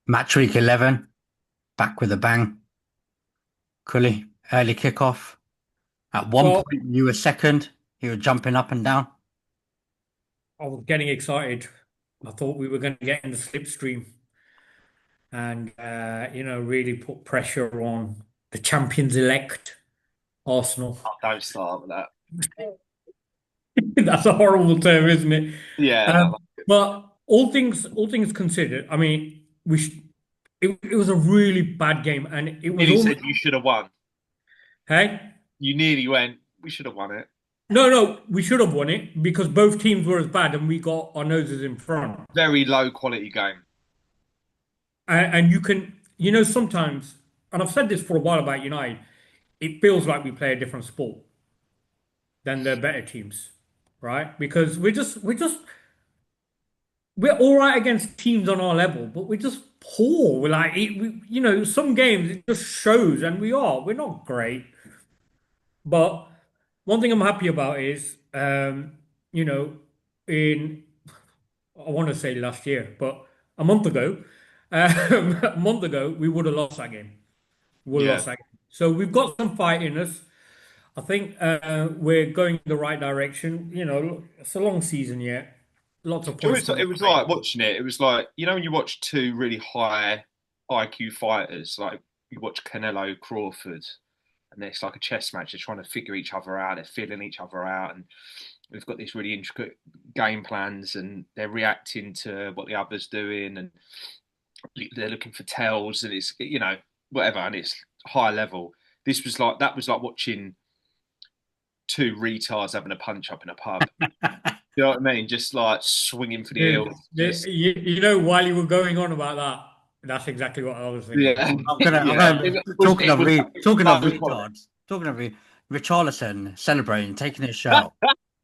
Match week 11, back with a bang. Cully, early kickoff. At one Well, point, you were second. You were jumping up and down. I was getting excited. I thought we were going to get in the slipstream and, really put pressure on the champions elect, Arsenal. Oh, don't start with that. That's a horrible term, isn't it? Yeah, Um, but all things considered, I mean, it was a really bad game, and it was nearly almost, said you should have won. hey, You nearly went, we should have won it. no, we should have won it because both teams were as bad, and we got our noses in front. Very low quality game. And sometimes, and I've said this for a while about United, it feels like we play a different sport than the better teams, right? Because we're all right against teams on our level, but we're just poor. We're like, some games it just shows, and we're not great. But one thing I'm happy about is, you know, in I want to say last year, but a month ago, a month ago, we would have lost that game. We would have Yeah. lost that game. So we've got some fight in us. I think we're going in the right direction. It's a long season yet. Lots of Do you know, points to be it was made. like watching it. It was like, when you watch two really high IQ fighters, like you watch Canelo Crawford, and it's like a chess match. They're trying to figure each other out. They're feeling each other out. And we've got these really intricate game plans, and they're reacting to what the other's doing. And they're looking for tells, and it's, whatever. And it's high level. That was like watching two retards having a punch up in a pub. You know what I mean? Just like swinging for the Yeah, hills. Just while you were going on about that, that's exactly what I was thinking. yeah, I'm yeah. gonna, It was talking of so quality. retards, Richarlison celebrating, taking his shirt off.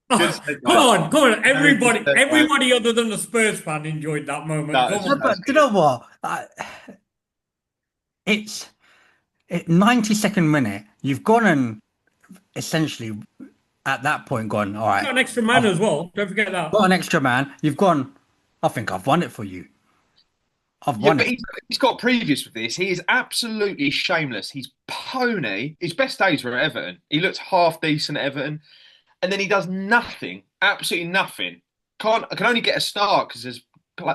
Oh, Just said come that. on, come on. Very good Everybody, said that. everybody other than the Spurs fan enjoyed that moment. Come No, on. but do you know what? It's 92nd minute. You've gone and essentially at that point gone, all right, Got an extra man I've as well. Don't forget that. got an extra man. You've gone, I think I've won it for you. I've Yeah, won but it. he's got previous with this. He is absolutely shameless. He's pony. His best days were at Everton. He looked half decent at Everton, and then he does nothing, absolutely nothing. Can only get a start because there's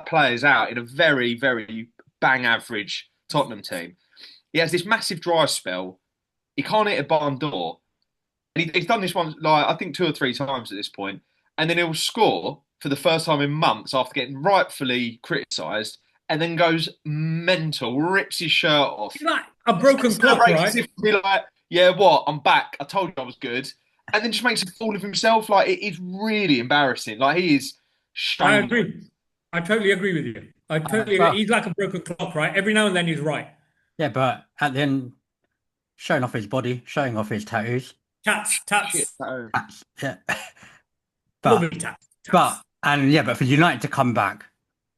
players out in a very, very bang average Tottenham team. He has this massive dry spell. He can't hit a barn door. And he's done this one, like, I think two or three times at this point, and then he'll score for the first time in months after getting rightfully criticised, and then goes mental, rips his shirt off, It's like a broken clock, celebrates right? as if to be like, "Yeah, what? I'm back. I told you I was good," and then just makes a fool of himself. Like, it is really embarrassing. Like, he is I shameless. agree. I totally agree with you. I totally agree. But He's like a broken clock, right? Every now and then he's right. yeah, but at the end, showing off his body, showing off his tattoos. Tats, Shit. tats, Yeah, but lovely tats, but tats. and yeah, but for United to come back,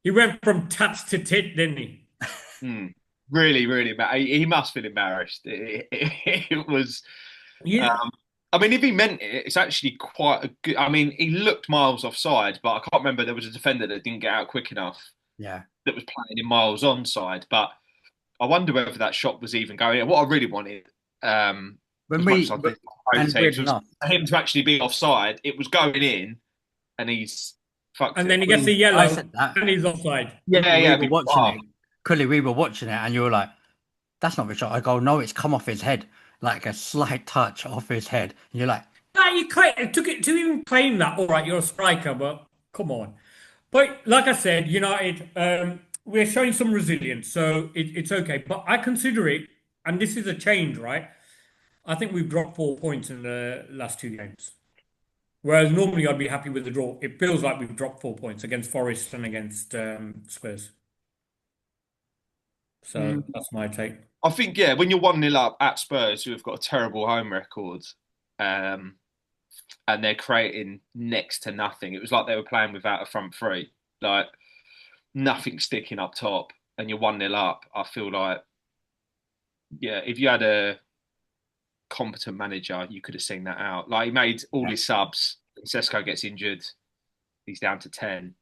He went from tats to tit, didn't he? Mm. Really, really bad. He must feel embarrassed. It was. Yeah. Um, I mean, if he meant it, it's actually quite a good. I mean, he looked miles offside, but I can't remember. There was a defender that didn't get out quick enough yeah. that was playing in miles onside. But I wonder whether that shot was even going. What I really wanted, When as much we as I did home and weird teams, was enough, for him to actually be offside. It was going in, and he's fucked And it. then he gets the I yellow said that and he's offside. Yeah, we yeah. were watching it. Clearly, we were watching it, and you were like, "That's not Richard." I go, "No, it's come off his head, like a slight touch off his head." And you're like, Like, it took it to even claim that. All right, you're a striker, but come on. But like I said, United, we're showing some resilience, so it's okay. But I consider it, and this is a change, right? I think we've dropped 4 points in the last two games. Whereas normally I'd be happy with the draw. It feels like we've dropped 4 points against Forest and against Spurs. So Mm. that's my take. I think, yeah, when you're 1-0 up at Spurs, who have got a terrible home record, um, and they're creating next to nothing. It was like they were playing without a front three, like nothing sticking up top, and you're 1-0 up. I feel like, yeah, if you had a competent manager, you could have seen that out. Like, he made all his subs. Sesko gets injured, he's down to 10.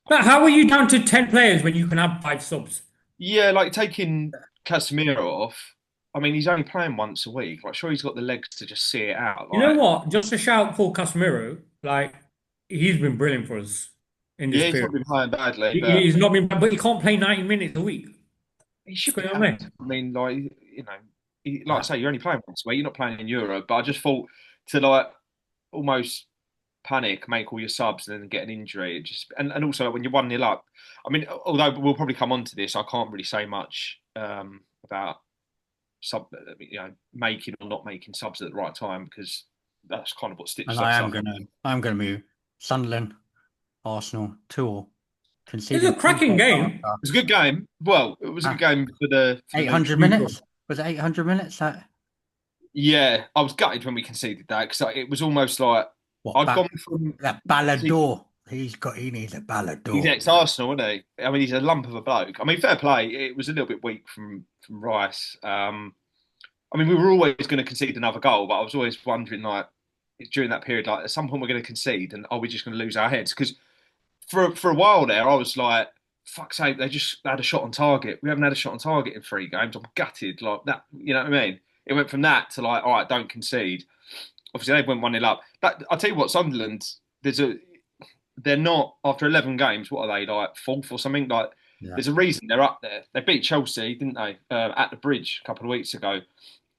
But how are you down to 10 players when you can have five subs? Yeah, like taking Casemiro off. I mean, he's only playing once a week. Like, sure, he's got the legs to just see it out. You know Like, what? Just a shout for Casemiro. Like he's been brilliant for us in this yeah, he's not period. been playing badly, but He's not been, but he can't play 90 minutes a week. he What's should be going on able there? to. I mean, like, like I Uh, say, you're only playing once a week. You're not playing in Europe. But I just thought to like almost panic, make all your subs, and then get an injury. It just and also when you're 1-0 up. I mean, although we'll probably come on to this, I can't really say much about making or not making subs at the right time because that's kind of what and stitched us up. I'm gonna move Sunderland, Arsenal, 2-2, It's a conceding two cracking goals game. after It was a good game. Well, it was a good game for the 800 neutral. Neutral. minutes. Was it 800 minutes? That Yeah, I was gutted when we conceded that because it was almost like what I'd back gone from that Ballador? He needs a he's Ballador. ex-Arsenal, isn't he? I mean, he's a lump of a bloke. I mean, fair play. It was a little bit weak from Rice. I mean, we were always going to concede another goal, but I was always wondering, like, during that period, like, at some point we're going to concede, and are we just going to lose our heads? Because for a while there, I was like, fuck's sake, they just had a shot on target. We haven't had a shot on target in 3 games. I'm gutted, like that. You know what I mean? It went from that to like, all right, don't concede. Obviously, they went 1-0 up. That I'll tell you what, Sunderland, they're not after 11 games. What are they like, fourth or something? Like, Yeah. there's a reason they're up there. They beat Chelsea, didn't they, at the Bridge a couple of weeks ago?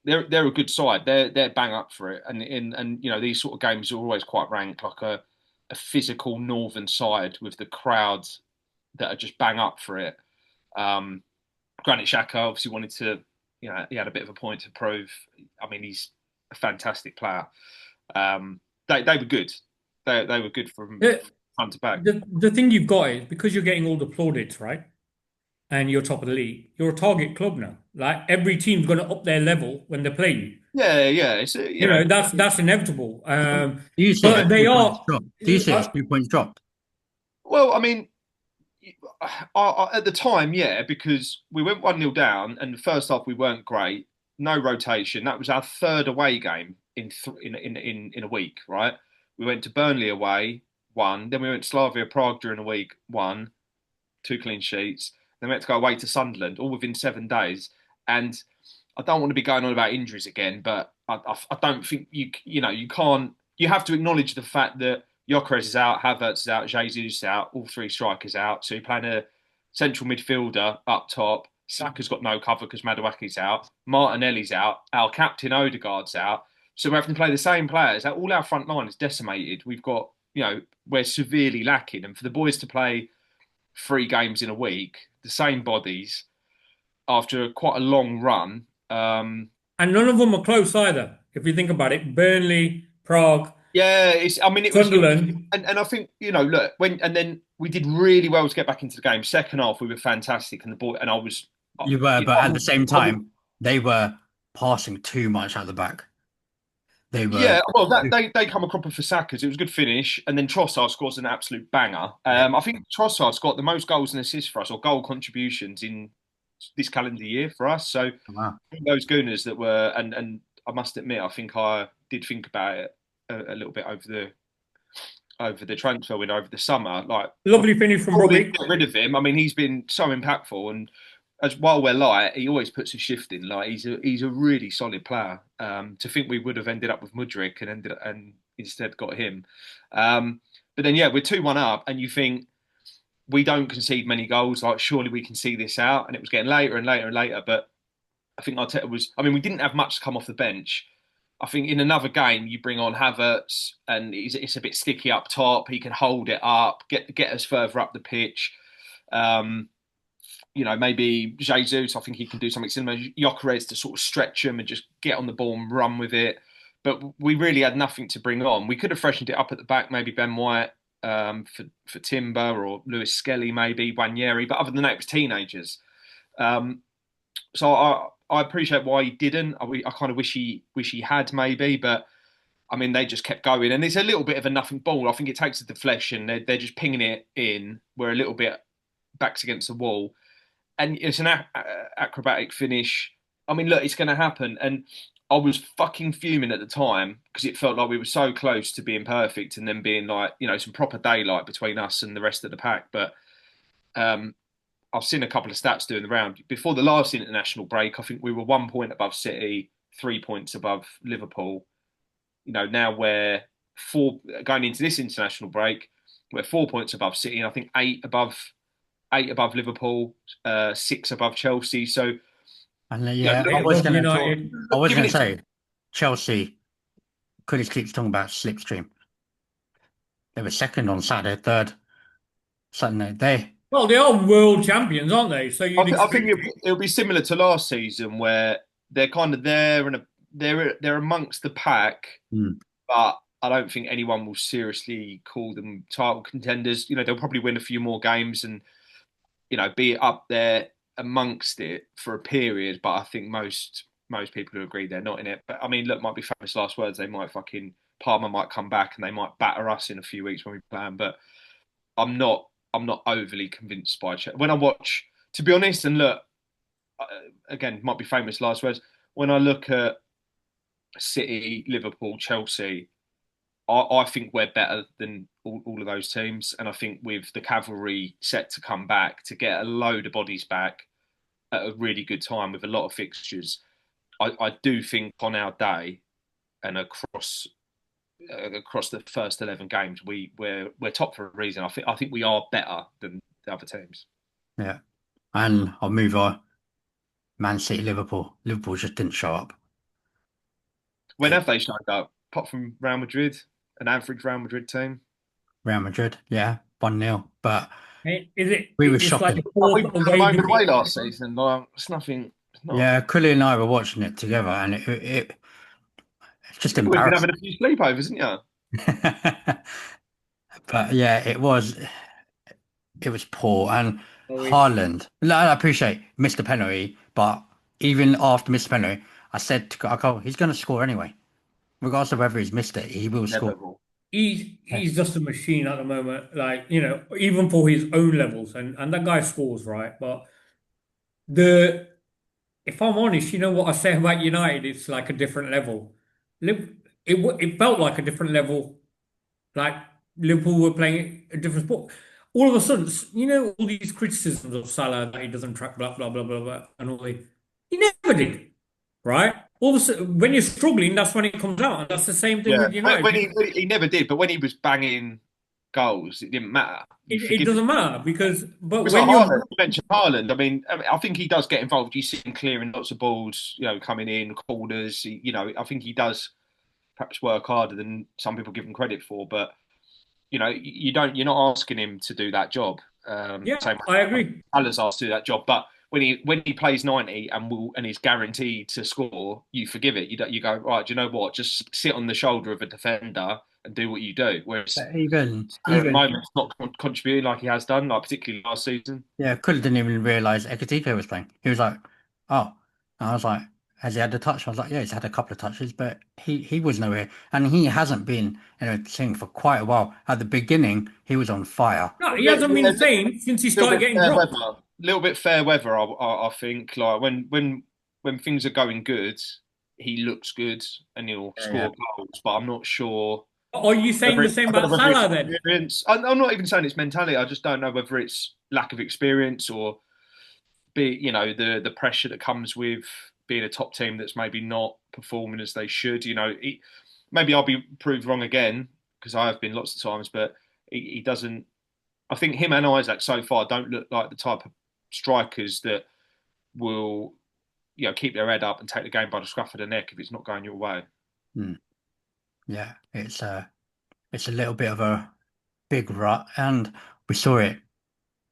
They're a good side. They're bang up for it, and these sort of games are always quite ranked, like a physical northern side with the crowds that are just bang up for it. Um, Granit Xhaka obviously wanted to, he had a bit of a point to prove. I mean, he's a fantastic player. They were good. They were good from The, front to back. the thing you've got is because you're getting all the plaudits, right? And you're top of the league, you're a target club now. Like every team's going to up their level when they play you. Yeah, yeah. It's You know, that's inevitable. Do you see it But as they 2 points are. drop? Do you see it as 2 points dropped? well, I mean, at the time, yeah, because we went 1-0 down, and the first half we weren't great. No rotation. That was our third away game in a week, right? We went to Burnley away, won. Then we went to Slavia Prague during the week, won, 2 clean sheets. Then we had to go away to Sunderland, all within 7 days. And I don't want to be going on about injuries again, but I don't think you can't. You have to acknowledge the fact that Gyökeres is out, Havertz is out, Jesus is out, all three strikers out. So you're playing a central midfielder up top. Saka's got no cover because Maduaki's out. Martinelli's out. Our captain Odegaard's out. So we're having to play the same players. All our front line is decimated. We've got, we're severely lacking. And for the boys to play 3 games in a week, the same bodies after quite a long run. And none of them are close either. If you think about it, Burnley, Prague, Yeah, it's. I mean, it was, Sunderland. and I think look and then we did really well to get back into the game. Second half, we were fantastic, and the boy and I was, You were, but at the same I was time, they were passing too much out the back. They were, yeah. Well, they come a cropper for Sackers. It was a good finish, and then Trossard scores an absolute banger. yeah. I think Trossard's got the most goals and assists for us, or goal contributions in this calendar year for us. So Wow. those Gooners that were, and I must admit, I think I did think about it a little bit over the transfer window over the summer. Like, Lovely finish from probably Robbie. get rid of him. I mean, he's been so impactful, and as while we're light, he always puts a shift in. Like, he's a really solid player. To think we would have ended up with Mudryk and instead got him. But then yeah, we're 2-1 up, and you think we don't concede many goals. Like, surely we can see this out, and it was getting later and later and later. But I think Arteta was. I mean, we didn't have much to come off the bench. I think in another game you bring on Havertz and it's a bit sticky up top. He can hold it up, get us further up the pitch. Um, maybe Jesus. I think he can do something similar. Gyökeres to sort of stretch him and just get on the ball and run with it. But we really had nothing to bring on. We could have freshened it up at the back. Maybe Ben White for Timber or Lewis Skelly, maybe Wanyeri. But other than that, it was teenagers. So I appreciate why he didn't. I kind of wish he had maybe, but I mean they just kept going, and it's a little bit of a nothing ball. I think it takes the deflection. They're just pinging it in. We're a little bit backs against the wall, and it's an acrobatic finish. I mean, look, it's going to happen, and I was fucking fuming at the time because it felt like we were so close to being perfect, and then being like some proper daylight between us and the rest of the pack, but. I've seen a couple of stats doing the round. Before the last international break, I think we were 1 point above City, 3 points above Liverpool. Now we're four going into this international break. We're 4 points above City, and I think eight above Liverpool, six above Chelsea. So And yeah, yeah, Eight above United. I was giving gonna it to say Chelsea. Curtis keeps talking about slipstream. They were second on Saturday, third Sunday. Well, they are world champions, aren't they? So I, you'd th- I think expect it. it'll be similar to last season where they're kind of there and they're amongst the pack, Hmm. but I don't think anyone will seriously call them title contenders. They'll probably win a few more games and be up there amongst it for a period. But I think most people who agree they're not in it. But I mean, look, might be famous last words. They might fucking Parma might come back and they might batter us in a few weeks when we play them. But I'm not overly convinced by Chelsea. When I watch, to be honest, and look, again, might be famous last words. When I look at City, Liverpool, Chelsea, I think we're better than all of those teams. And I think with the cavalry set to come back, to get a load of bodies back at a really good time with a lot of fixtures, I do think on our day and across the first 11 games, we're top for a reason. I think we are better than the other teams. Yeah, and I'll move on. Man City, Liverpool. Liverpool just didn't show up. When have they showed up? Apart from Real Madrid, an average Real Madrid team. Real Madrid, yeah, 1-0. But Is it? we were It's like shocking. the We fourth put them away over the way visit. last season. Like, it's nothing. It's not. Yeah, Cully and I were watching it together, and it's just We've been embarrassing. having a few sleepovers, haven't you? But yeah, it was poor. And Oh, Haaland, no, I appreciate missed the penalty, but even after missed the penalty, I said I go, he's going to score anyway, regardless of whether he's missed it, he will score. Never will. he's just a machine at the moment. Like, even for his own levels, and that guy scores, right? But the if I'm honest, you know what I say about United, it's like a different level. It felt like a different level. Like Liverpool were playing a different sport. All of a sudden, all these criticisms of Salah that he doesn't track, blah blah blah blah blah, and all the he never did, right? All of a sudden, when you're struggling, that's when it comes out, and that's the same thing Yeah, with when United. he never did, but when he was banging goals, it didn't matter. You It forgive him. doesn't matter because, It but was like when you're Haaland. You mentioned Haaland. I think he does get involved. You see him clearing lots of balls, coming in corners. I think he does perhaps work harder than some people give him credit for. But you're not asking him to do that job. yeah, Same I way agree. Salah's asked to do that job, but when he plays 90 and is guaranteed to score, you forgive it. You go, right. Do you know what? Just sit on the shoulder of a defender and do what you do. Whereas But even at the even moment, it's not contributing like he has done, like particularly last season. yeah, Cully didn't even realize Ekitike was playing. He was like, oh, and I was like, has he had a touch? I was like, yeah, he's had a couple of touches, but he was nowhere, and he hasn't been in a thing for quite a while. At the beginning, he was on fire. No, A he hasn't been little playing since he started bit getting fair dropped. weather. Little bit fair weather. I think like when things are going good, he looks good and he'll Yeah, yeah. score goals. But I'm not sure Are you saying whether the it's, same I don't know about whether it's Salah then? experience. I'm not even saying it's mentality. I just don't know whether it's lack of experience or the pressure that comes with being a top team that's maybe not performing as they should. Maybe I'll be proved wrong again because I have been lots of times, but he doesn't. I think him and Isaac so far don't look like the type of strikers that will keep their head up and take the game by the scruff of the neck if it's not going your way. Hmm. Yeah, it's a little bit of a big rut, and we saw it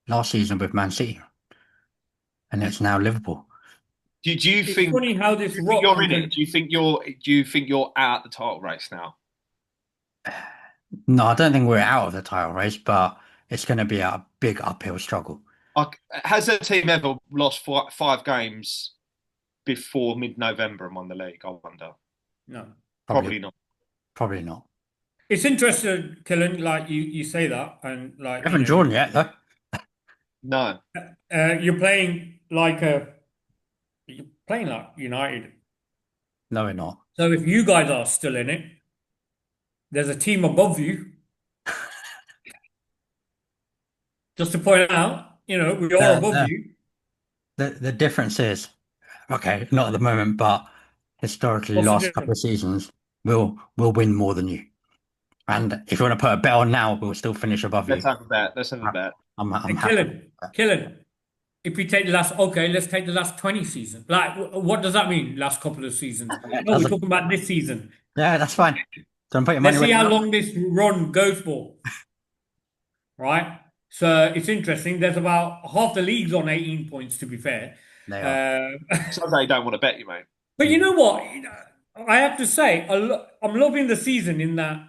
last season with Man City, and it's now Liverpool. Do you It's think funny how this rot you're can in it? turn. Do you think you're out the title race now? No, I don't think we're out of the title race, but it's going to be a big uphill struggle. Has a team ever lost five games before mid-November and won the league? I wonder. No. Probably, Probably not. probably not. It's interesting, Killen, like you say that, and We like, haven't drawn yet, though. No. you're playing like United. No, we're not. So if you guys are still in it, there's a team above you, just to point out. we are above The, you. the difference is, okay, not at the moment, but historically, What's the last couple of difference? seasons, we'll win more than you. And if you want to put a bet on now, we'll still finish above Let's you. have a bet. Let's have a bet. I'm Hey, happy with Killen, that. Killen. If we take the last, okay, let's take the last 20 seasons. Like, what does that mean? Last couple of seasons? It No, we're doesn't. talking about this season. Yeah, that's fine. Don't put your money Let's where see your how mouth. long this run goes for, right? So it's interesting. There's about half the league's on 18 points, to be fair. They are. Sounds like you don't want to bet you, mate. But you Mm. know what? I have to say, I'm loving the season in that,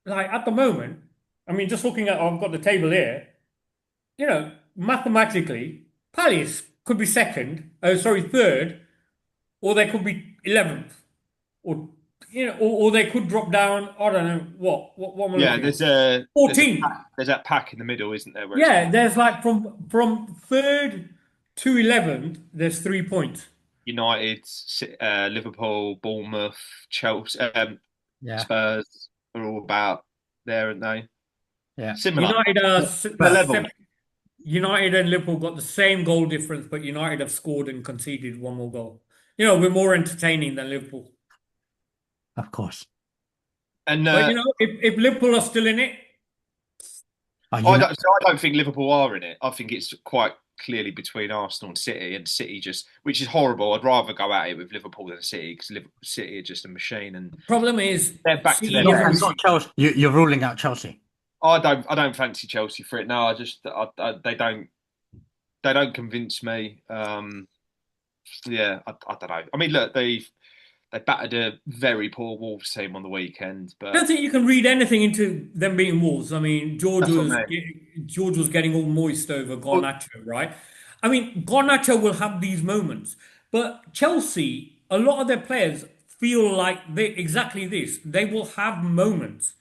like, at the moment, I mean, just looking at, I've got the table here, mathematically, Palace could be second, sorry, third, or they could be 11th, or, or they could drop down, I don't know, what am I Yeah, looking at? there's a 14th. there's that pack in the middle, isn't there? Where it's Yeah, there's like from third to 11th, there's 3 points. United, Liverpool, Bournemouth, Chelsea, Yeah, Spurs are all about there, aren't they? Yeah. Similar. United are The but level. United and Liverpool got the same goal difference, but United have scored and conceded one more goal. We're more entertaining than Liverpool. of course, And But if Liverpool are still in it, I don't think Liverpool are in it. I think it's quite clearly between Arsenal and City just, which is horrible. I'd rather go at it with Liverpool than City because City are just a machine and problem is they're back to City their doesn't. best. not Chelsea. You're ruling out Chelsea. I don't fancy Chelsea for it. No, they don't convince me. Yeah, I don't know. I mean, look, they battered a very poor Wolves team on the weekend, I don't but think you can read anything into them being Wolves. I mean, that's what I mean. George was getting all moist over Well, Garnacho, right? I mean, Garnacho will have these moments, but Chelsea, a lot of their players feel like they exactly this. They will have moments,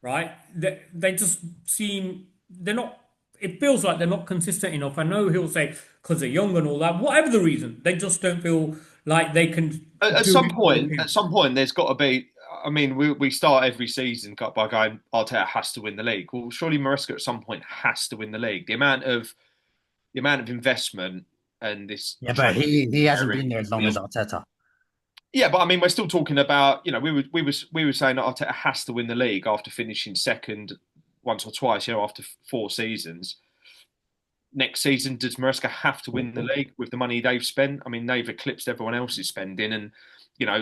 right? They just seem they're not. It feels like they're not consistent enough. I know he'll say because they're young and all that. Whatever the reason, they just don't feel like they can at do some it all point, again. there's got to be. I mean, we start every season by going, Arteta has to win the league. Well, surely Maresca at some point has to win the league. The amount of investment and this Yeah, but training he hasn't area. been there as long as Arteta. Yeah, but I mean, we're still talking about. We were saying that Arteta has to win the league after finishing second once or twice. After 4 seasons. Next season, does Maresca have to win the league with the money they've spent? I mean, they've eclipsed everyone else's spending, and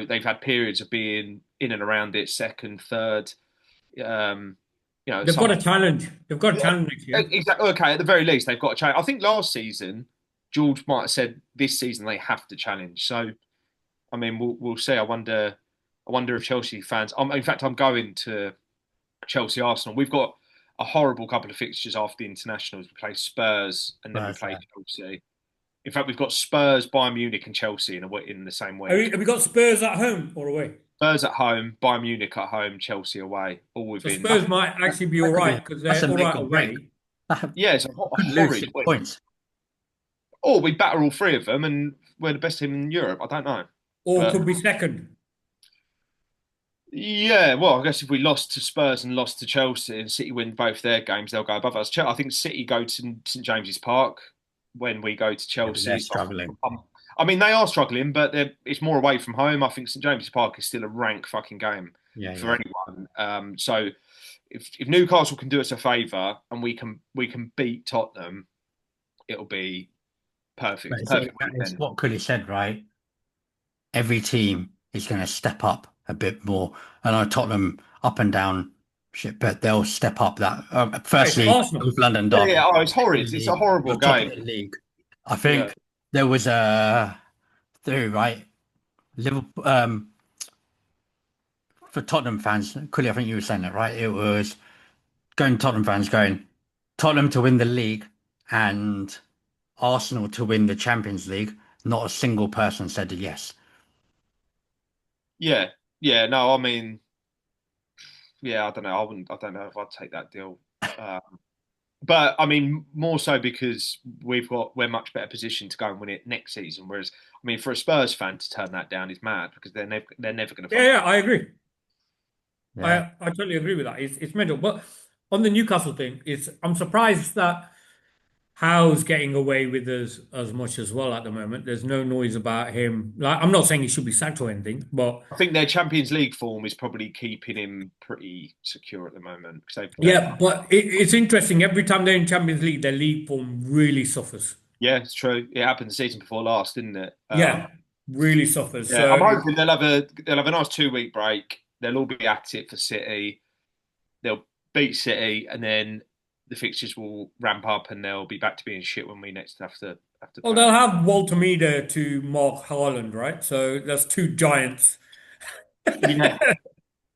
they've had periods of being in and around it, second, third. Um, They've got some a challenge. They've got a yeah, challenge next year. exactly. Okay, at the very least, they've got to challenge. I think last season, George might have said this season they have to challenge. So, I mean, we'll see. I wonder if Chelsea fans. In fact, I'm going to Chelsea Arsenal. We've got a horrible couple of fixtures after the internationals. We play Spurs and then we But, play Chelsea. In fact, we've got Spurs, Bayern Munich, and Chelsea in the same week. Have we got Spurs at home or away? Spurs at home, Bayern Munich at home, Chelsea away, all So within. Spurs might actually be all that could right be because that's they're a all make right or break. away. That Yeah, it's a could lose horrid six win. points. Or we batter all three of them, and we're the best team in Europe. I don't know, Or but could be second. yeah. Well, I guess if we lost to Spurs and lost to Chelsea, and City win both their games, they'll go above us. I think City go to St James's Park when we go to Yeah, but they're Chelsea. So struggling. I mean, they are struggling, but it's more away from home. I think St James's Park is still a rank fucking game Yeah, for yeah. anyone. So if Newcastle can do us a favour and we can beat Tottenham, it'll be But perfect. it's, Perfect it's weekend. what Cooley said, right? Every team is going to step up a bit more. I know Tottenham up and down shit, but they'll step up that. It's Firstly, Arsenal. North London Yeah, yeah. derby. Oh, it's horrid. It's a Secondly, horrible you're top of game. the league. I Yeah. think there was a theory, right? Liverpool, for Tottenham fans, Cooley, I think you were saying that, right? It was Tottenham fans going Tottenham to win the league and Arsenal to win the Champions League. Not a single person said yes. Yeah. Yeah. No, I mean, yeah. I don't know. I don't know if I'd take that deal. Um, but I mean, more so because we're much better positioned to go and win it next season. Whereas, I mean, for a Spurs fan to turn that down is mad because they're never going to Yeah, fucking. yeah, I agree. Yeah. I totally agree with that. It's mental. But on the Newcastle thing, I'm surprised that Howe's getting away with as much as well at the moment. There's no noise about him. Like, I'm not saying he should be sacked or anything, but I think their Champions League form is probably keeping him pretty secure at the moment because yeah, but it's interesting. Every time they're in Champions League, their league form really suffers. yeah, it's true. It happened the season before last, didn't it? Yeah, really suffers. Yeah, I'm So hoping they'll have a nice 2 week break. They'll all be at it for City. They'll beat City, and then the fixtures will ramp up, and they'll be back to being shit when we next have to well, play they'll them. have Walter Meada to Mark Haaland, right? So that's two giants. Yeah,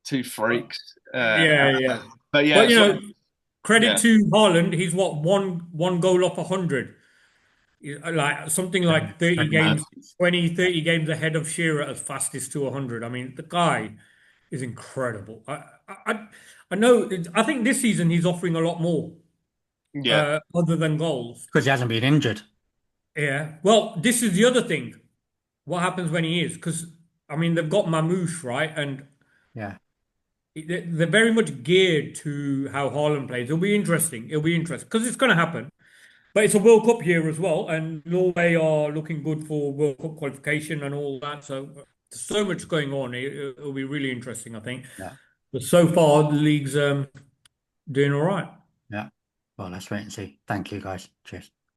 two freaks. Yeah, yeah. But yeah, But so credit yeah, to Haaland. He's what one goal off 100. Like something Yeah, like 30 pretty mad. games, 30 games ahead of Shearer as fastest to 100. I mean, the guy is incredible. I know. I think this season he's offering a lot more, yeah, other than goals. Because he hasn't been injured. Yeah. Well, this is the other thing. What happens when he is? Because I mean, they've got Mamouche, right? And Yeah, they're very much geared to how Haaland plays. It'll be interesting. It'll be interesting because it's going to happen. But it's a World Cup year as well, and Norway are looking good for World Cup qualification and all that. So there's so much going on. It'll be really interesting, I think. yeah, But so far, the league's doing all right. yeah. Well, let's wait and see. Thank you, guys. Cheers.